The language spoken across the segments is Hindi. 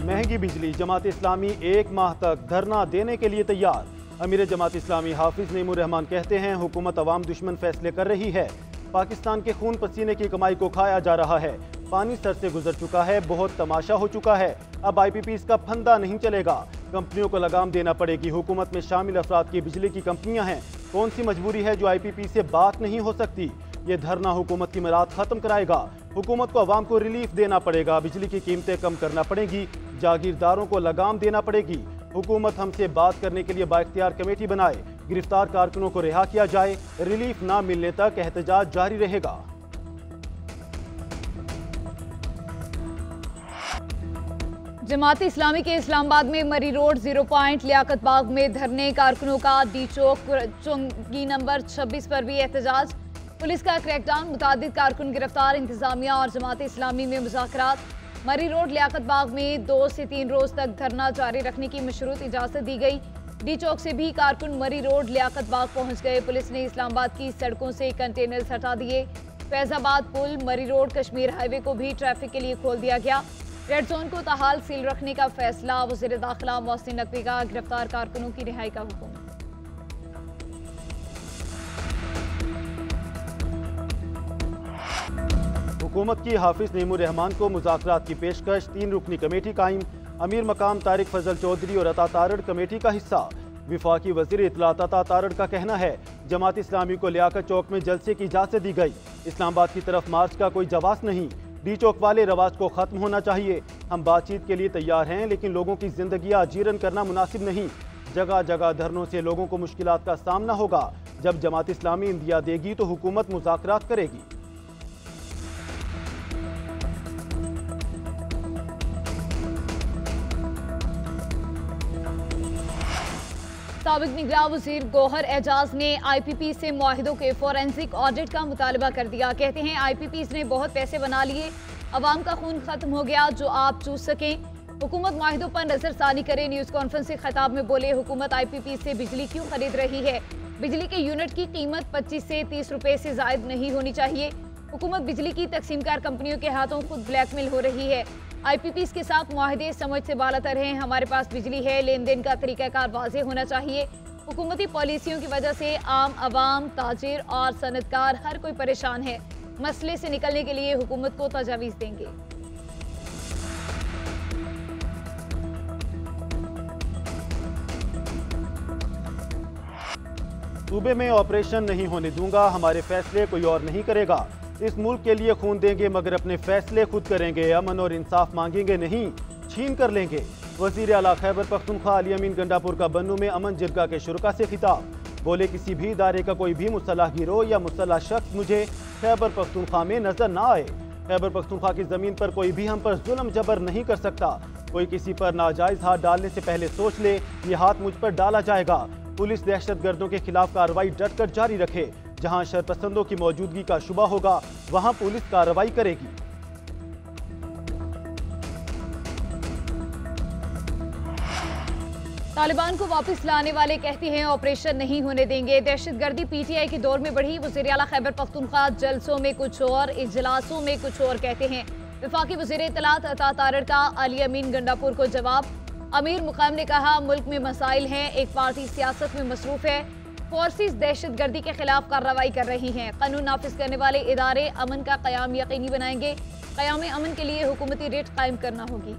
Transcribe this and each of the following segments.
महंगी बिजली, जमात इस्लामी 1 माह तक धरना देने के लिए तैयार। अमीर जमात इस्लामी हाफिज नईमुर रहमान कहते हैं हुकूमत अवाम दुश्मन फैसले कर रही है। पाकिस्तान के खून पसीने की कमाई को खाया जा रहा है। पानी सर से गुजर चुका है, बहुत तमाशा हो चुका है। अब IPPs का फंदा नहीं चलेगा, कंपनियों को लगाम देना पड़ेगी। हुकूमत में शामिल अफराद की बिजली की कंपनियां हैं, कौन सी मजबूरी है जो IPP से बात नहीं हो सकती। ये धरना हुकूमत की मराद खत्म कराएगा। हुकूमत को अवाम को रिलीफ देना पड़ेगा, बिजली की कीमतें कम करना पड़ेगी, जागीरदारों को लगाम देना पड़ेगी। हुकूमत हमसे बात करने के लिए बाइख्तियार कमेटी बनाए, गिरफ्तार कारकुनों को रिहा किया जाए, रिलीफ ना मिलने तक एहतजाज जारी रहेगा। जमात इस्लामी के इस्लामाबाद में मरी रोड 0 पॉइंट लियाकत बाग में धरने, कारकुनों का डी चौक चुंगी नंबर 26 पर भी एहतजाज। पुलिस का क्रैकडाउन, मुतादिद कारकुन गिरफ्तार, इंतजामिया और जमात इस्लामी में मुज़ाकरात। मरी रोड लियाकत बाग में 2 से 3 रोज तक धरना जारी रखने की मशरूत इजाजत दी गई। डी चौक से भी कारकुन मरी रोड लियाकत बाग पहुंच गए। पुलिस ने इस्लामाबाद की सड़कों से कंटेनर्स हटा दिए। फैजाबाद पुल, मरी रोड, कश्मीर हाईवे को भी ट्रैफिक के लिए खोल दिया गया। रेड जोन को ताहाल सील रखने का फैसला। वज़ीर दाखिला मोहसिन नकवी का गिरफ्तार कारकुनों की रिहाई का हुक्म। हुकूमत की हाफिज नईमुर रहमान को मुज़ाकरात की पेशकश, 3 रुकनी कमेटी कायम। अमीर मकाम तारिक फजल चौधरी और अता तारड़ कमेटी का हिस्सा। विफाकी वज़ीर इत्तलात अता तारड़ का कहना है जमात इस्लामी को लियाकत चौक में जलसे की इजाज़त दी गई। इस्लामाबाद की तरफ मार्च का कोई जवाब नहीं। डी चौक वाले रवाज को खत्म होना चाहिए। हम बातचीत के लिए तैयार हैं, लेकिन लोगों की जिंदगियां जीरन करना मुनासिब नहीं। जगह जगह धरनों से लोगों को मुश्किलात का सामना होगा। जब जमात इस्लामी इंदिया देगी तो हुकूमत मुज़ाकरात करेगी। साबिक निगरान वज़ीर गौहर एजाज ने IPP से मुआहिदों के फोरेंसिक ऑडिट का मुतालबा कर दिया। कहते हैं IPPs ने बहुत पैसे बना लिए, अवाम का खून खत्म हो गया जो आप चूस सकें। हुकूमत मुआहिदों पर नजरसानी करे। न्यूज़ कॉन्फ्रेंस के खिताब में बोले हुकूमत IPP से बिजली क्यों खरीद रही है। बिजली के यूनिट की कीमत 25 से 30 रुपए से जायद नहीं होनी चाहिए। हुकूमत बिजली की तकसीमकार कंपनियों के हाथों खुद ब्लैकमेल हो रही है। IPPs के साथ मुआहदे समझ से बालातर हैं। हमारे पास बिजली है, लेन देन का तरीकाकार वाज़ेह होना चाहिए। हुकूमती पॉलिसियों की वजह से आम अवाम, ताजिर और सनतकार हर कोई परेशान है। मसले से निकलने के लिए हुकूमत को तजावीज़ देंगे। सूबे में ऑपरेशन नहीं होने दूंगा, हमारे फैसले कोई और नहीं करेगा। इस मुल्क के लिए खून देंगे मगर अपने फैसले खुद करेंगे। अमन और इंसाफ मांगेंगे नहीं, छीन कर लेंगे। वज़ीर आला खैबर पख्तूनख्वा अली अमीन गंडापुर का बन्नू में अमन जिरगा के शुरका से खिताब। बोले किसी भी इदारे का कोई भी मुसल्लह गिरोह या मुसल्लह शख्स मुझे खैबर पख्तूनख्वा में नजर ना आए। खैबर पख्तूनख्वा की जमीन पर कोई भी हम पर जुल्म जबर नहीं कर सकता। कोई किसी पर नाजायज हाथ डालने से पहले सोच ले, ये हाथ मुझ पर डाला जाएगा। पुलिस दहशतगर्दों के खिलाफ कार्रवाई डटकर जारी रखे। जहां शरपसंदों की मौजूदगी का शुबा होगा वहां पुलिस कार्रवाई करेगी। तालिबान को वापस लाने वाले कहते हैं ऑपरेशन नहीं होने देंगे। दहशतगर्दी PTI के दौर में बढ़ी। वज़ीर आला खैबर पख्तूनख्वा जलसों में कुछ और, इजलासों में कुछ और कहते हैं। वफाकी वज़ीर इत्तलात अता तारड़ का अली अमीन गंडापुर को जवाब। अमीर मुकाम ने कहा मुल्क में मसाइल हैं, एक पार्टी सियासत में मसरूफ है। फोर्सेस दहशतगर्दी के खिलाफ कार्रवाई कर रही हैं। कानून नाफिज करने वाले इदारे अमन का क़याम यकीनी बनाएंगे। क़याम अमन के लिए हुकूमती रेट कायम करना होगी।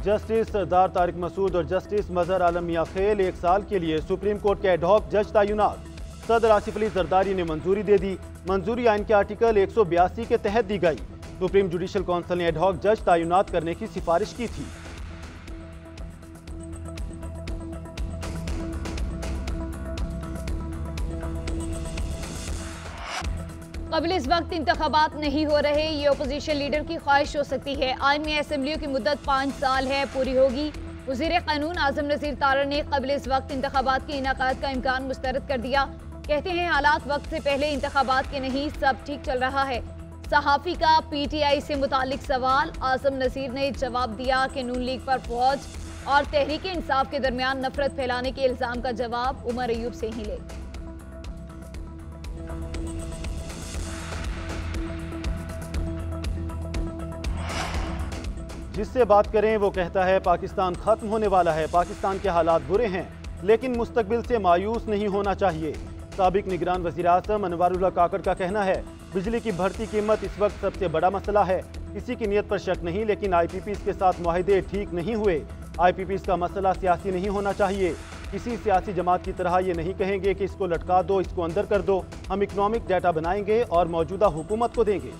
जस्टिस सरदार तारिक मसूद और जस्टिस मजहर आलम मियां खेल 1 साल के लिए सुप्रीम कोर्ट के एडहॉक जज तैनात। सदर आसिफ अली जरदारी ने मंजूरी दे दी। मंजूरी आइन के आर्टिकल 182 के तहत दी गई। सुप्रीम जुडिशल काउंसिल ने एडहॉक जज तैनात करने की सिफारिश की थी। कबल इस वक्त इंतखाबात नहीं हो रहे, ये अपोजिशन लीडर की ख्वाहिश हो सकती है। आइन में असेंबलियों की मुद्दत 5 साल है, पूरी होगी। वज़ीर कानून आज़म नज़ीर तारड़ ने कबल इस वक्त इंतखाबात के इनाकात का इम्कान मुस्तरद कर दिया। कहते हैं हालात वक्त से पहले इंतखाबात के नहीं, सब ठीक चल रहा है। सहाफ़ी का PTI से मुतालिक सवाल। आज़म नज़ीर ने जवाब दिया कि नून लीग पर फौज और तहरीक इंसाफ के दरमियान नफरत फैलाने के इल्ज़ाम का जवाब उमर अयूब से ही ले। जिससे बात करें वो कहता है पाकिस्तान खत्म होने वाला है, पाकिस्तान के हालात बुरे हैं, लेकिन मुस्तकबिल से मायूस नहीं होना चाहिए। साबिक निगरान वज़ीर आज़म अनवारुल्लाह काकड़ का कहना है बिजली की बढ़ती कीमत इस वक्त सबसे बड़ा मसला है। किसी की नीयत पर शक नहीं, लेकिन IPPs के साथ मुआहदे ठीक नहीं हुए। IPPs का मसला सियासी नहीं होना चाहिए। किसी सियासी जमात की तरह ये नहीं कहेंगे कि इसको लटका दो, इसको अंदर कर दो। हम इकनॉमिक डाटा बनाएंगे और मौजूदा हुकूमत को देंगे।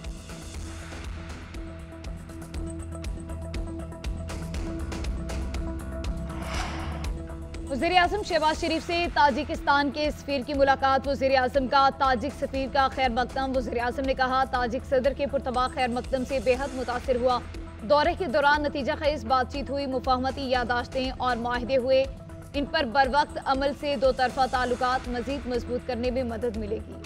वज़ीर आज़म शहबाज शरीफ से ताजिकिस्तान के सफीर की मुलाकात। वज़ीर आज़म का ताजिक सफीर का खैर मकदम। वज़ीर आज़म ने कहा ताजिक सदर के पुरतबा खैर मकदम से बेहद मुतासिर हुआ। दौरे के दौरान नतीजा खेज बातचीत हुई, मुफाहमती यादाश्तें और माहिदे हुए। इन पर बर वक्त अमल से दो तरफा ताल्लुकात मजीद मजबूत करने में मदद मिलेगी।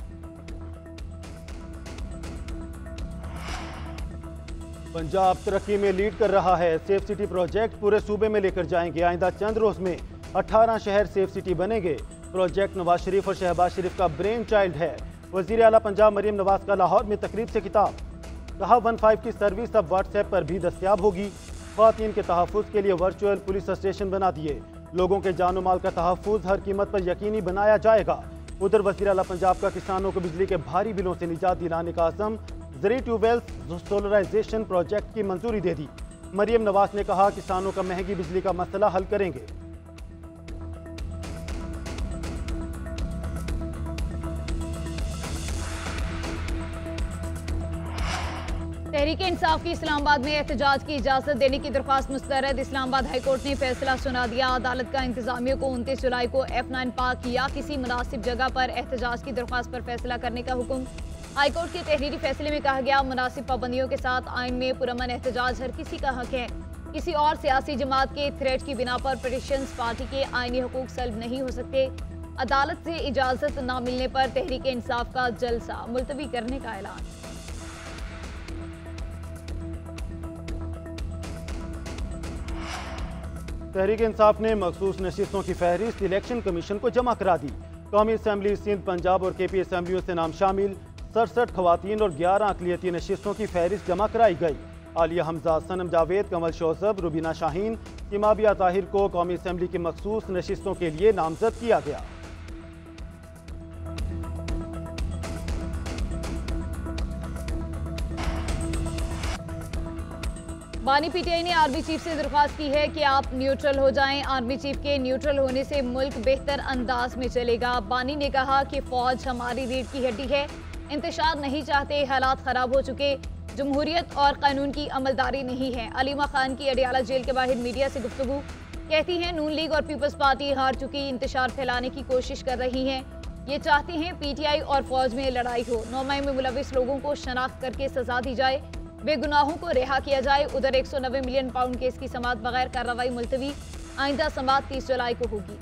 पंजाब तरक्की में लीड कर रहा है। सेफ सिटी प्रोजेक्ट पूरे सूबे में लेकर जाएंगे। आइंदा चंद रोज में 18 शहर सेफ सिटी बनेंगे। प्रोजेक्ट नवाज शरीफ और शहबाज शरीफ का ब्रेन चाइल्ड है। वजीर आला पंजाब मरियम नवाज का लाहौर में तकरीब से खिताब। कहा 15 की सर्विस अब व्हाट्सएप पर भी दस्तयाब होगी। ख्वातीन के तहफ़्फ़ुज़ के लिए वर्चुअल पुलिस स्टेशन बना दिए। लोगों के जान माल का तहफ़्फ़ुज़ हर कीमत पर यकीनी बनाया जाएगा। उधर वज़ीर आला पंजाब का किसानों को बिजली के भारी बिलों से निजात दिलाने का अज़म। ज़री ट्यूबवेल सोलराइजेशन प्रोजेक्ट की मंजूरी दे दी। मरियम नवाज ने कहा किसानों का महंगी बिजली का मसला हल करेंगे। तहरीक इंसाफ की इस्लामाबाद में एहतजाज की इजाजत देने की दरख्वास्त मुस्तरद। इस्लामाबाद हाईकोर्ट ने फैसला सुना दिया। अदालत का इंतजामिया को 29 जुलाई को F9 पार्क या किसी मुनासिब जगह पर एहतजाज की दरख्वास्त पर फैसला करने का हुक्म। हाईकोर्ट के तहरीरी फैसले में कहा गया मुनासिब पाबंदियों के साथ आइन में पुरअमन एहतजाज हर किसी का हक है। किसी और सियासी जमात के थ्रेट की बिना पर पिटिशंस पार्टी के आइनी हुकूक सल्ब नहीं हो सकते। अदालत से इजाजत न मिलने पर तहरीक इंसाफ का जलसा मुलतवी करने का ऐलान। तहरीक इंसाफ ने मखसूस नशिस्तों की फहरिस्त इलेक्शन कमीशन को जमा करा दी। कौमी असम्बली सिंध, पंजाब और KP असम्बलियों से नाम शामिल 67 खवातीन और 11 अक़लियती नशिस्तों की फहरिस्त जमा कराई गई। आलिया हमजा, सनम जावेद, कमल शोजब, रुबीना शाहीन, इमाबिया ताहिर को कौमी असम्बली की मखसूस नशिस्तों के लिए नामजद किया गया। बानी PTI ने आर्मी चीफ से दरख्वास्त की है कि आप न्यूट्रल हो जाएं। आर्मी चीफ के न्यूट्रल होने से मुल्क बेहतर अंदाज में चलेगा। बानी ने कहा कि फौज हमारी रीढ़ की हड्डी है, इंतशार नहीं चाहते, हालात खराब हो चुके, जमहूरियत और कानून की अमलदारी नहीं है। अलीमा खान की अडियाला जेल के बाहर मीडिया से गुफ्तगू। कहती हैं नून लीग और पीपल्स पार्टी हार चुकी, इंतशार फैलाने की कोशिश कर रही हैं। ये चाहती हैं PTI और फौज में लड़ाई हो, नौमाई में मुलविस लोगों को शनाख्त करके सजा दी जाए, बेगुनाहों को रिहा किया जाए। उधर 190 मिलियन पाउंड केस की समाअत बगैर कार्रवाई मुलतवी। आइंदा समाअत 30 जुलाई को होगी।